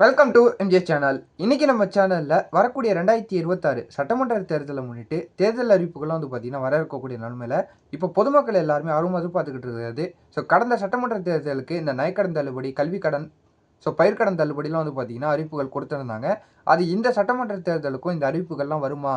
Welcome to MGS channel. இன்னைக்கு நம்ம சேனலில் வரக்கூடிய 2026 சட்டமன்ற தேர்தலை முன்னிட்டு தேர்தல் அறிவிப்புகள்லாம் பார்த்தீங்கன்னா வர இருக்கக்கூடிய நிலைமையில் இப்போ பொதுமக்கள் எல்லாருமே ஆர்வமாக எதிர்பார்த்துக்கிட்டு இருக்கிறது. கடந்த சட்டமன்ற தேர்தலுக்கு இந்த நகைக்கடன் தள்ளுபடி, கல்வி கடன், பயிர்க்கடன் தள்ளுபடிலாம் பார்த்தீங்கன்னா அறிவிப்புகள் கொடுத்துருந்தாங்க. அது இந்த சட்டமன்ற தேர்தலுக்கும் இந்த அறிவிப்புகள்லாம் வருமா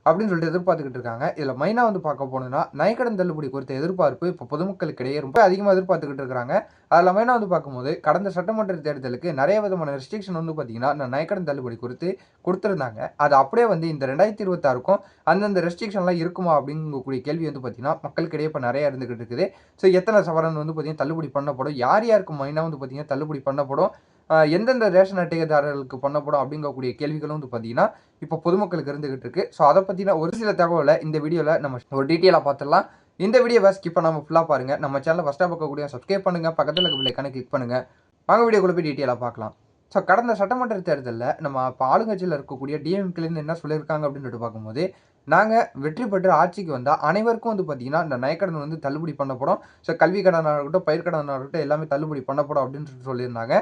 அப்படின்னு சொல்லிட்டு எதிர்பார்த்துக்கிட்டு இருக்காங்க. இதில் மெயினாக பார்க்க போனோம்னா நகைக்கடன் தள்ளுபடி குறித்த எதிர்பார்ப்பு இப்போ பொதுமக்களுக்கு இடையே ரொம்ப அதிகமாக எதிர்பார்த்துக்கிட்டு இருக்காங்க. அதில் மெயினாக பார்க்கும்போது கடந்த சட்டமன்ற தேர்தலுக்கு நிறைய விதமான ரெஸ்ட்ரிக்ஷன் பார்த்தீங்கன்னா இந்த நகைக்கடன் தள்ளுபடி குறித்து கொடுத்துருந்தாங்க. அது அப்படியே இந்த 2026க்கும் அந்தந்த ரெஸ்ட்ரிக்ஷன்லாம் இருக்குமா அப்படிங்கக்கூடிய கேள்வி பார்த்தீங்கன்னா மக்களுக்கு இடையே இப்போ நிறைய இருந்துகிட்டு இருக்குது. எத்தனை சவரன் பார்த்தீங்கன்னா தள்ளுபடி பண்ணப்படும், யார் யாருக்கு மெயினாக பார்த்தீங்கன்னா தள்ளுபடி பண்ணப்படும், எந்தெந்த ரேஷன் அட்டைதாரர்களுக்கு பண்ணப்படும் அப்படிங்கக்கூடிய கேள்விகளும் பார்த்தீங்கன்னா இப்போ பொதுமக்களுக்கு இருந்துகிட்டு இருக்கு. அதை பற்றின ஒரு சில தகவலை இந்த வீடியோவில் நம்ம ஒரு டீட்டெயிலாக பார்த்துடலாம். இந்த வீடியோவை ஸ்கிப் பண்ணாமல் ஃபுல்லாக பாருங்கள். நம்ம சேனலை ஃபஸ்ட்டாக பார்க்கக்கூடிய சப்ஸ்கிரைப் பண்ணுங்கள், பக்கத்தில் இருக்க பெல்லைக்கான கிளிக் பண்ணுங்கள். வாங்க வீடியோக்குள்ளே போய் டீட்டெயிலாக பார்க்கலாம். கடந்த சட்டமன்ற தேர்தலில் நம்ம இப்போ ஆளுங்கட்சியில் இருக்கக்கூடிய டிஎம்கேலேருந்து என்ன சொல்லியிருக்காங்க அப்படின்னு பார்க்கும்போது, நாங்கள் வெற்றி பெற்று ஆட்சிக்கு வந்தால் அனைவருக்கும் பார்த்தீங்கன்னா இந்த நகைக்கடன் தள்ளுபடி பண்ணப்படும். கல்வி கடனாக இருக்கட்டும், பயிர்க்கடனாக இருக்கட்டும் எல்லாமே தள்ளுபடி பண்ணப்படும் அப்படின்னு சொல்லியிருந்தாங்க.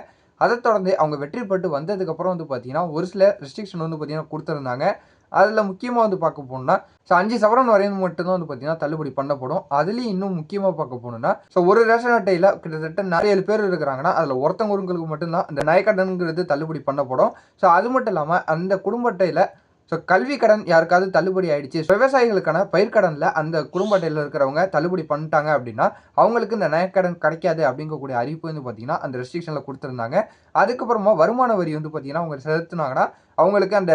அதை தொடர்ந்து அவங்க வெற்றி பெற்று வந்ததுக்கப்புறம் பார்த்தீங்கன்னா ஒரு சில ரெஸ்ட்ரிக்ஷன் பார்த்தீங்கன்னா கொடுத்துருந்தாங்க. அதில் முக்கியமாக பார்க்க போனோம்னா 5 சவரன் வரையும் மட்டும்தான் பார்த்தீங்கன்னா தள்ளுபடி பண்ணப்படும். அதுலேயும் இன்னும் முக்கியமாக பார்க்க போனோம்னா ஒரு ரேஷன் அட்டையில் கிட்டத்தட்ட 7 பேர் இருக்கிறாங்கன்னா அதில் ஒருத்தவங்களுக்கு மட்டும்தான் இந்த நகைக்கடன்கிறது தள்ளுபடி பண்ணப்படும். அது மட்டும் இல்லாமல் அந்த குடும்ப அட்டையில் கல்வி கடன் யாருக்காவது தள்ளுபடி ஆயிடுச்சு, விவசாயிகளுக்கான பயிர்க்கடனில் அந்த குடும்ப அட்டையில் இருக்கிறவங்க தள்ளுபடி பண்ணிட்டாங்க அப்படின்னா அவங்களுக்கு இந்த நகைக்கடன் கிடைக்காது அப்படிங்கக்கூடிய அறிவிப்பு பார்த்தீங்கன்னா அந்த ரெஸ்ட்ரிக்ஷனில் கொடுத்துருந்தாங்க. அதுக்கப்புறமா வருமான வரி பார்த்தீங்கன்னா அவங்க செலுத்தினாங்கன்னா அவங்களுக்கு அந்த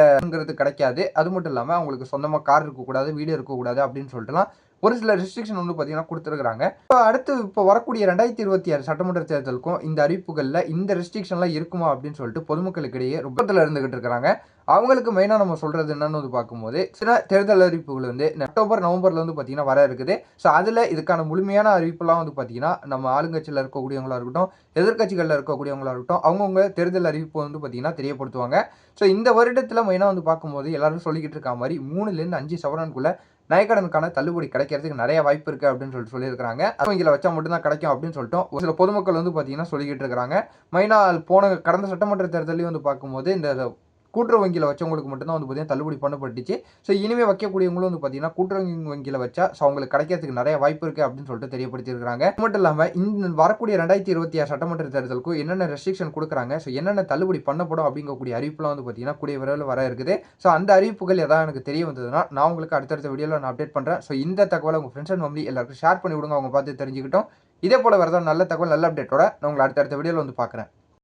கிடைக்காது. அது மட்டும் இல்லாமல் அவங்களுக்கு சொந்தமாக கார் இருக்கக்கூடாது, வீடு இருக்கக்கூடாது அப்படின்னு சொல்லிட்டுலாம் ஒரு சில ரெஸ்ட்ரிக்ஷன் பார்த்தீங்கன்னா கொடுத்துருக்காங்க. இப்போ வரக்கூடிய 2026 சட்டமன்ற தேர்தலுக்கும் இந்த அறிவிப்புகளில் இந்த ரெஸ்ட்ரிக்ஷன்லாம் இருக்குமா அப்படின்னு சொல்லிட்டு பொதுமக்களுக்கு இடையே ரொம்பத்தில் இருந்துகிட்டு இருக்கிறாங்க. அவங்களுக்கு மெயினாக நம்ம சொல்கிறது என்னன்னு பார்க்கும்போது சில தேர்தல் அறிவிப்புகள் அக்டோபர் நவம்பரில் பார்த்தீங்கன்னா வர இருக்குது. அதில் இதுக்கான முழுமையான அறிவிப்புலாம் பார்த்தீங்கன்னா நம்ம ஆளுங்கட்சியில் இருக்கக்கூடியவங்களா இருக்கட்டும், எதிர்கட்சிகளில் இருக்கக்கூடியவங்களா இருக்கட்டும் அவங்கவுங்க தேர்தல் அறிவிப்பு பார்த்தீங்கன்னா தெரியப்படுத்துவாங்க. இந்த வருடத்தில் மெயினாக பார்க்கும்போது எல்லாரும் சொல்லிக்கிட்டு இருக்க மாதிரி 3லேருந்து 5 சவரனுக்குள்ள நகைக்கடனுக்கான தள்ளுபடி கிடைக்கிறதுக்கு நிறைய வாய்ப்பு இருக்குது அப்படின்னு சொல்லியிருக்காங்க. வங்கியில் வச்சா மட்டும்தான் கிடைக்கும் அப்படின்னு சொல்லிட்டு ஒரு சில பொதுமக்கள் பார்த்தீங்கன்னா சொல்லிக்கிட்டு இருக்காங்க. மெயினாக கடந்த சட்டமன்ற தேர்தலையும் பார்க்கும்போது இந்த கூட்டுறவு வங்கியில் வச்சவங்களுக்கு மட்டும்தான் பார்த்தீங்கன்னா தள்ளுபடி பண்ணப்பட்டுச்சு. இனிமேல் வைக்கக்கூடியவங்களும் பார்த்தீங்கன்னா கூட்டுறவு வங்கியில் வச்சா அவங்களுக்கு கிடைக்கிறதுக்கு நிறைய வாய்ப்பு இருக்குது அப்படின்னு சொல்லிட்டு தெரியப்படுத்தியிருக்காங்க. அது மட்டும் இல்லாமல் இந்த வரக்கூடிய 2026 சட்டமன்ற தேர்தலுக்கும் என்னென்ன ரெஸ்ட்ரிக்ஷன் கொடுக்குறாங்க, என்னென்ன தள்ளுபடி பண்ணப்படும் அப்படிங்கக்கூடிய அறிவிப்புலாம் பார்த்தீங்கன்னா கூடிய விரைவில் வர இருக்குது. அந்த அறிவிப்புகள் எதாவது எனக்கு தெரிய வந்ததுன்னா நான் உங்களுக்கு அடுத்தடுத்த வீடியோவில் நான் அப்டேட் பண்ணுறேன். இந்த தகவலை உங்கள் ஃப்ரெண்ட்ஸ் அண்ட் ஃபேமிலி எல்லாருக்கும் ஷேர் பண்ணி விடுங்க, அவங்க பார்த்து தெரிஞ்சுக்கிட்டோம். இதே போல் வரதான் நல்ல தகவல் நல்ல அப்டேட்டோட நான் உங்களை அடுத்தடுத்த வீடியோவில் பார்க்குறேன்.